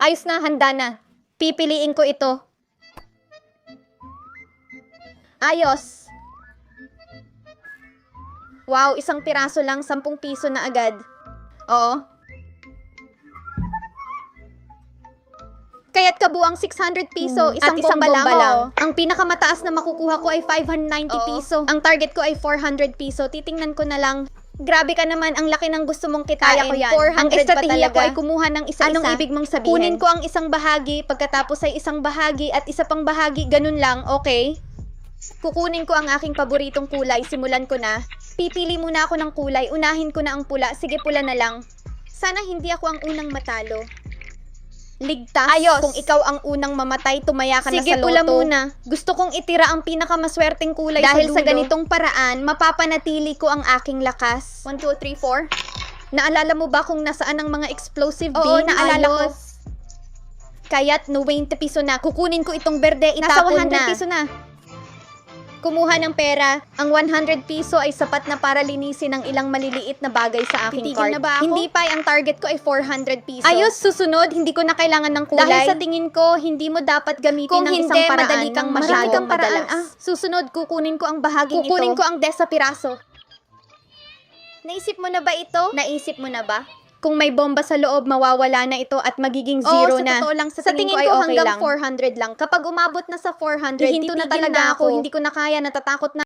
Ayos na, handa na. Pipiliin ko ito. Ayos. Wow, isang piraso lang, 10 piso na agad. Oo. Kaya't kabuang 600 piso, isang bomba lang. Ang pinakamataas na makukuha ko ay 590 piso. Ang target ko ay 400 piso. Titingnan ko na lang. Grabe ka naman, ang laki ng gusto mong kitain. Kaya ko yan. 400 Ang estratehiya ko ko ay kumuha ng isa-isa. Anong ibig mong sabihin? Kunin ko ang isang bahagi, pagkatapos ay isang bahagi at isa pang bahagi, ganun lang, okay? Kukunin ko ang aking paboritong kulay, simulan ko na. Pipili muna ako ng kulay, unahin ko na ang pula, sige pula na lang. Sana hindi ako ang unang matalo. Ligtas. Ayos. Kung ikaw ang unang mamatay, tumaya ka Sige, na sa loto. pula muna. Gusto kong itira ang pinakamaswerteng kulay Dahil sa sa ganitong paraan, mapapanatili ko ang aking lakas. 1, 2, 3, 4. Naalala mo ba kung nasaan ang mga explosive Oo, bean? naalala ko. Kaya't 20 piso na. Kukunin ko itong berde, Nasa itapon 100 na. piso na. Kumuha ng pera. Ang 100 piso ay sapat na para linisin ang ilang maliliit na bagay sa aking card. Titigil na ba ako? Hindi pa, ang target ko ay 400 piso. Ayos, susunod, hindi ko na kailangan ng kulay. Dahil sa tingin ko, hindi mo dapat gamitin Kung ng hindi, isang paraan madali kang ng marami kang paraan. madalas. Susunod, kukunin ko ang bahaging Kukunin ito. Kukunin ko ang 10 piraso. Naisip mo na ba ito? Naisip mo na ba? Kung may bomba sa loob, mawawala na ito at magiging zero na. sa totoo lang, sa tingin ko ay okay hanggang lang. 400 lang. Kapag umabot na sa 400, Hihinto na titigil talaga na ako. ako. Hindi ko na kaya, natatakot na